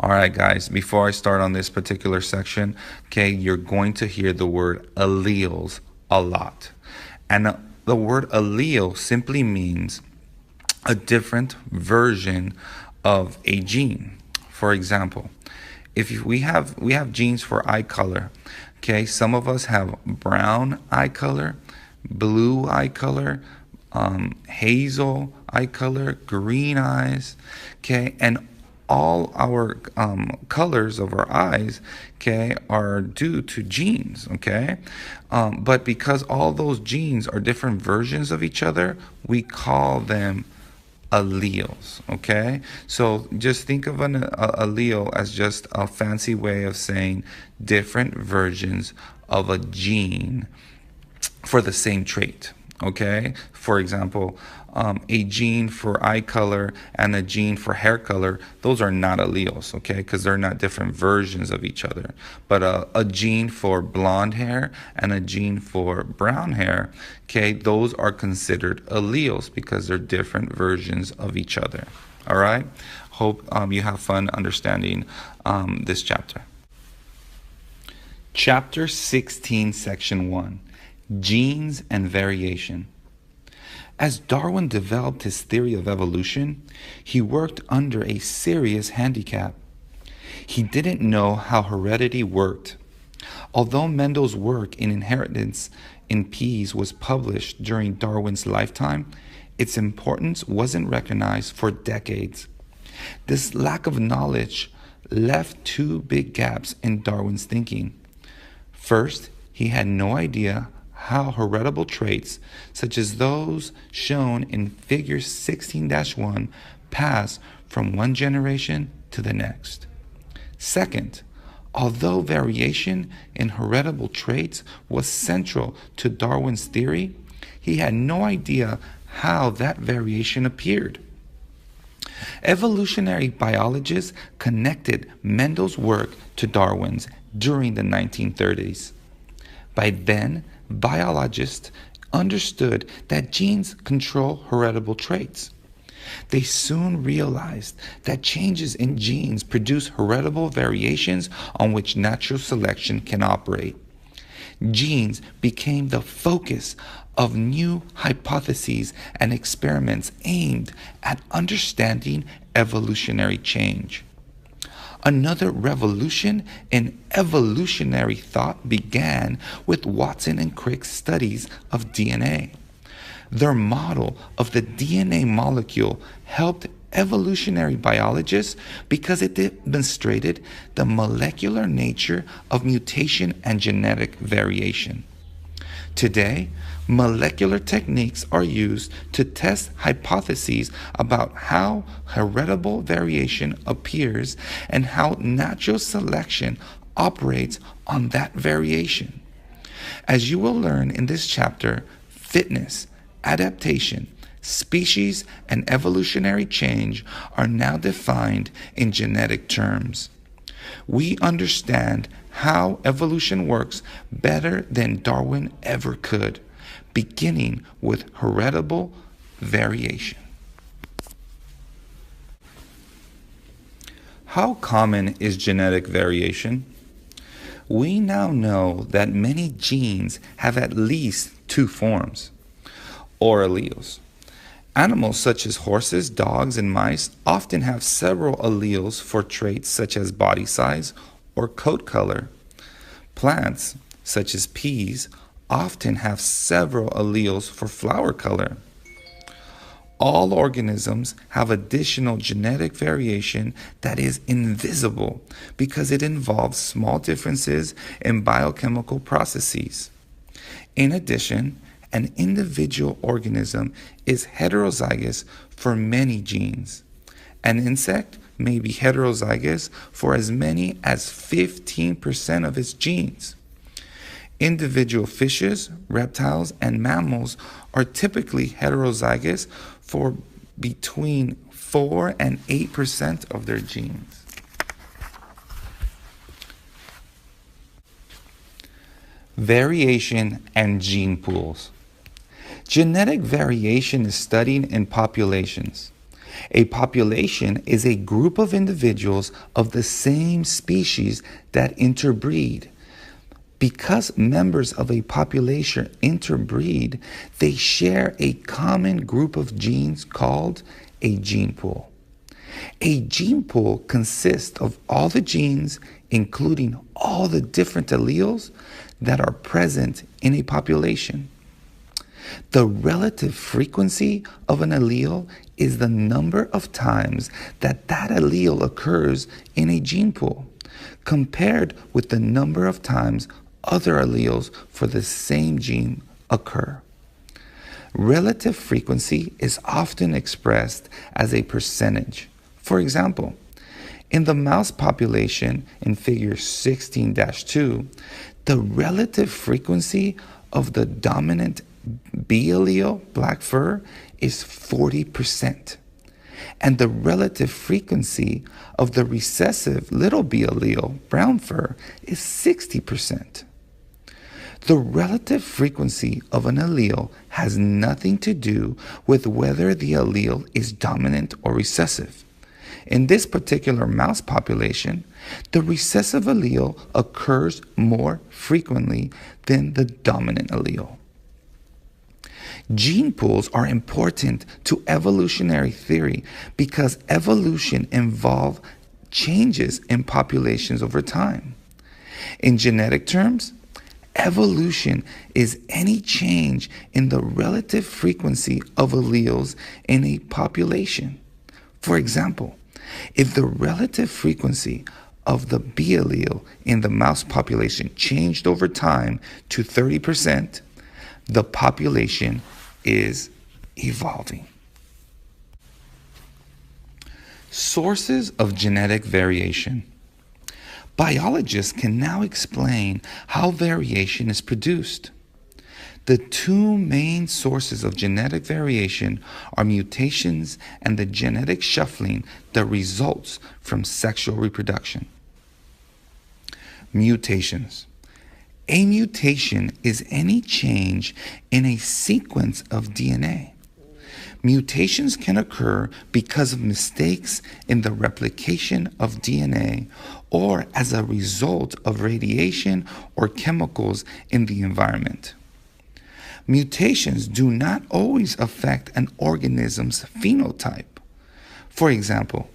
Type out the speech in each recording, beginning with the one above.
All right, guys, before I start on this particular section, okay, you're going to hear the word alleles a lot. And the word allele simply means a different version of a gene. For example, if we have genes for eye color, okay, some of us have brown eye color, blue eye color, hazel eye color, green eyes, okay, and all our colors of our eyes, okay, are due to genes, okay? But because all those genes are different versions of each other, we call them alleles, okay? So just think of an allele as just a fancy way of saying different versions of a gene for the same trait, okay? For example, a gene for eye color and a gene for hair color, those are not alleles, okay? Because they're not different versions of each other. But a gene for blonde hair and a gene for brown hair, okay, those are considered alleles because they're different versions of each other. All right? Hope you have fun understanding this chapter. Chapter 16, Section 1. Genes and Variation. As Darwin developed his theory of evolution, he worked under a serious handicap. He didn't know how heredity worked. Although Mendel's work in inheritance in peas was published during Darwin's lifetime, its importance wasn't recognized for decades. This lack of knowledge left two big gaps in Darwin's thinking. First, he had no idea how heritable traits, such as those shown in Figure 16-1, pass from one generation to the next. Second, although variation in heritable traits was central to Darwin's theory, he had no idea how that variation appeared. Evolutionary biologists connected Mendel's work to Darwin's during the 1930s. By then, biologists understood that genes control heritable traits. They soon realized that changes in genes produce heritable variations on which natural selection can operate. Genes became the focus of new hypotheses and experiments aimed at understanding evolutionary change. Another revolution in evolutionary thought began with Watson and Crick's studies of DNA. Their model of the DNA molecule helped evolutionary biologists because it demonstrated the molecular nature of mutation and genetic variation. Today, molecular techniques are used to test hypotheses about how heritable variation appears and how natural selection operates on that variation. As you will learn in this chapter, fitness, adaptation, species, and evolutionary change are now defined in genetic terms. We understand how evolution works better than Darwin ever could, beginning with heritable variation. How common is genetic variation? We now know that many genes have at least two forms, or alleles. Animals such as horses, dogs, and mice often have several alleles for traits such as body size or coat color. Plants, such as peas, often have several alleles for flower color. All organisms have additional genetic variation that is invisible because it involves small differences in biochemical processes. In addition, an individual organism is heterozygous for many genes. An insect may be heterozygous for as many as 15% of its genes. Individual fishes, reptiles, and mammals are typically heterozygous for between 4 and 8% of their genes. Variation and gene pools. Genetic variation is studied in populations. A population is a group of individuals of the same species that interbreed. Because members of a population interbreed, they share a common group of genes called a gene pool. A gene pool consists of all the genes, including all the different alleles that are present in a population. The relative frequency of an allele is the number of times that allele occurs in a gene pool, compared with the number of times other alleles for the same gene occur. Relative frequency is often expressed as a percentage. For example, in the mouse population in figure 16-2, the relative frequency of the dominant B allele, black fur, is 40%, and the relative frequency of the recessive little b allele, brown fur, is 60%. The relative frequency of an allele has nothing to do with whether the allele is dominant or recessive. In this particular mouse population, the recessive allele occurs more frequently than the dominant allele. Gene pools are important to evolutionary theory because evolution involves changes in populations over time. In genetic terms, evolution is any change in the relative frequency of alleles in a population. For example, if the relative frequency of the B allele in the mouse population changed over time to 30%, the population is evolving. Sources of genetic variation. Biologists can now explain how variation is produced. The two main sources of genetic variation are mutations and the genetic shuffling that results from sexual reproduction. Mutations. A mutation is any change in a sequence of DNA. Mutations can occur because of mistakes in the replication of DNA or as a result of radiation or chemicals in the environment. Mutations do not always affect an organism's phenotype. For example,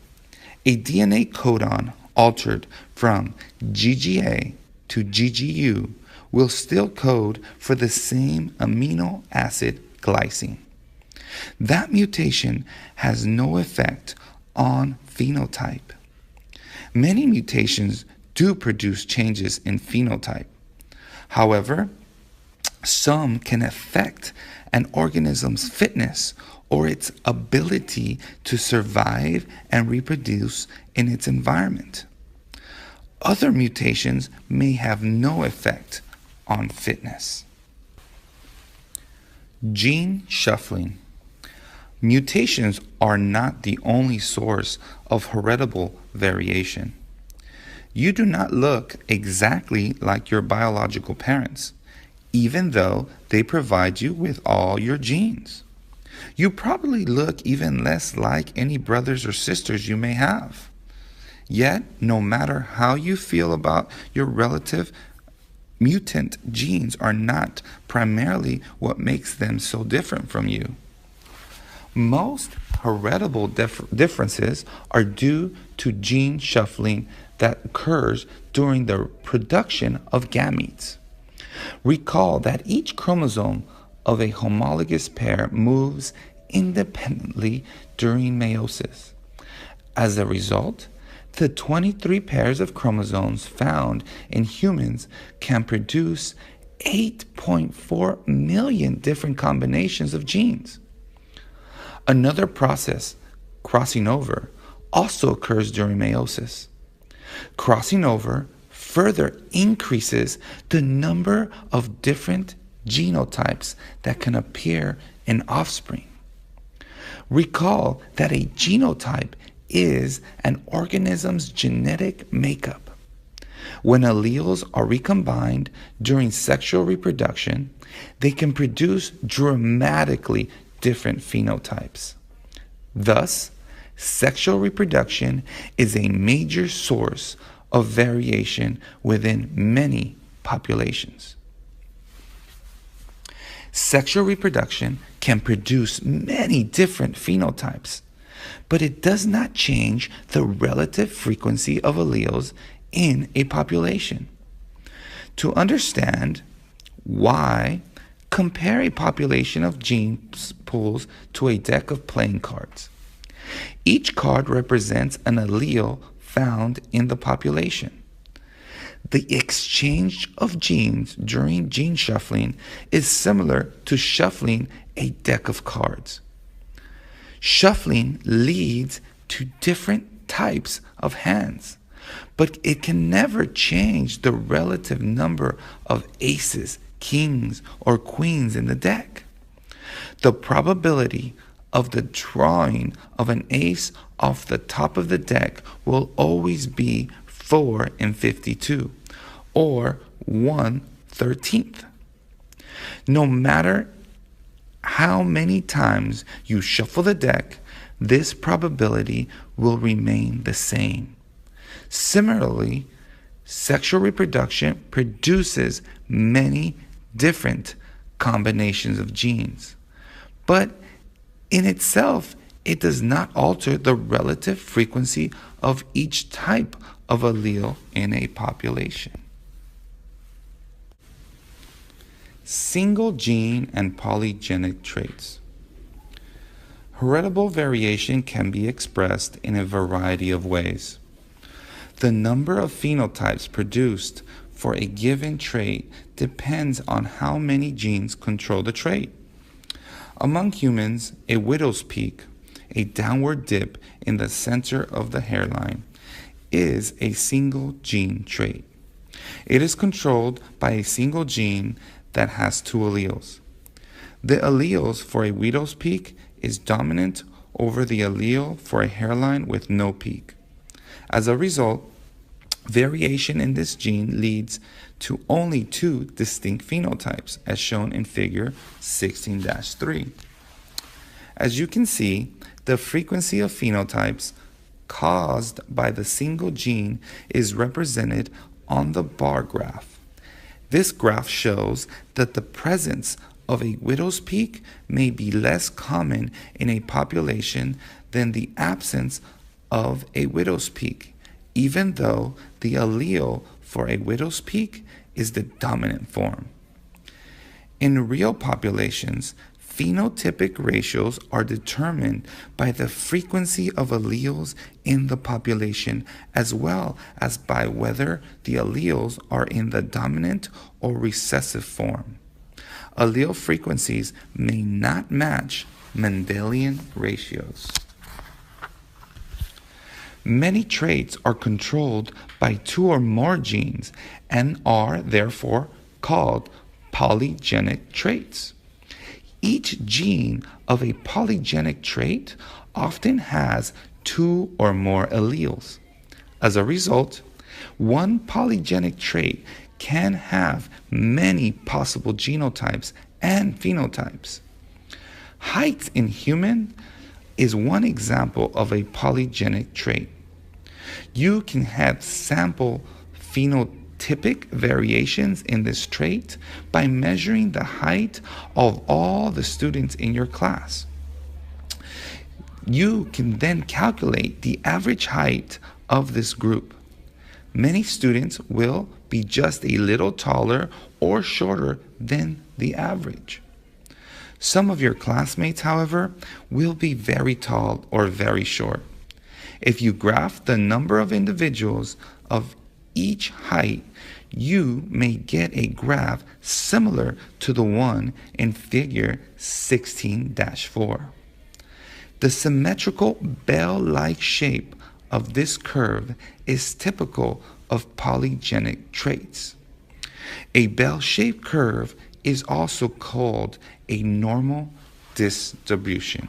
a DNA codon altered from GGA to GGU will still code for the same amino acid glycine. That mutation has no effect on phenotype. Many mutations do produce changes in phenotype. However, some can affect an organism's fitness or its ability to survive and reproduce in its environment. Other mutations may have no effect on fitness. Gene shuffling. Mutations are not the only source of heritable variation. You do not look exactly like your biological parents, even though they provide you with all your genes. You probably look even less like any brothers or sisters you may have. Yet, no matter how you feel about your relative, mutant genes are not primarily what makes them so different from you. Most heritable differences are due to gene shuffling that occurs during the production of gametes. Recall that each chromosome of a homologous pair moves independently during meiosis. As a result, the 23 pairs of chromosomes found in humans can produce 8.4 million different combinations of genes. Another process, crossing over, also occurs during meiosis. Crossing over further increases the number of different genotypes that can appear in offspring. Recall that a genotype is an organism's genetic makeup. When alleles are recombined during sexual reproduction, they can produce dramatically different phenotypes. Thus, Sexual reproduction is a major source of variation within many populations. Sexual reproduction can produce many different phenotypes, but it does not change the relative frequency of alleles in a population. To understand why, compare a population of gene pools to a deck of playing cards. Each card represents an allele found in the population. The exchange of genes during gene shuffling is similar to shuffling a deck of cards. Shuffling leads to different types of hands, but it can never change the relative number of aces, kings, or queens in the deck. The probability of the drawing of an ace off the top of the deck will always be 4 in 52, or 1/13. No matter how many times you shuffle the deck, this probability will remain the same. Similarly, sexual reproduction produces many different combinations of genes, but in itself, it does not alter the relative frequency of each type of allele in a population. Single gene and polygenic traits. Heritable variation can be expressed in a variety of ways. The number of phenotypes produced for a given trait depends on how many genes control the trait. Among humans, a widow's peak, a downward dip in the center of the hairline, is a single gene trait. It is controlled by a single gene that has two alleles. The alleles for a widow's peak is dominant over the allele for a hairline with no peak. As a result, variation in this gene leads to only two distinct phenotypes, as shown in figure 16-3. As you can see, the frequency of phenotypes caused by the single gene is represented on the bar graph. This graph shows that the presence of a widow's peak may be less common in a population than the absence of a widow's peak, even though the allele for a widow's peak is the dominant form. In real populations, phenotypic ratios are determined by the frequency of alleles in the population, as well as by whether the alleles are in the dominant or recessive form. Allele frequencies may not match Mendelian ratios. Many traits are controlled by two or more genes and are therefore called polygenic traits. Each gene of a polygenic trait often has two or more alleles. As a result, one polygenic trait can have many possible genotypes and phenotypes. Height in human is one example of a polygenic trait. You can have sample phenotypic variations in this trait by measuring the height of all the students in your class. You can then calculate the average height of this group. Many students will be just a little taller or shorter than the average. Some of your classmates, however, will be very tall or very short. If you graph the number of individuals of each height, you may get a graph similar to the one in figure 16-4. The symmetrical bell-like shape of this curve is typical of polygenic traits. A bell-shaped curve is also called a normal distribution.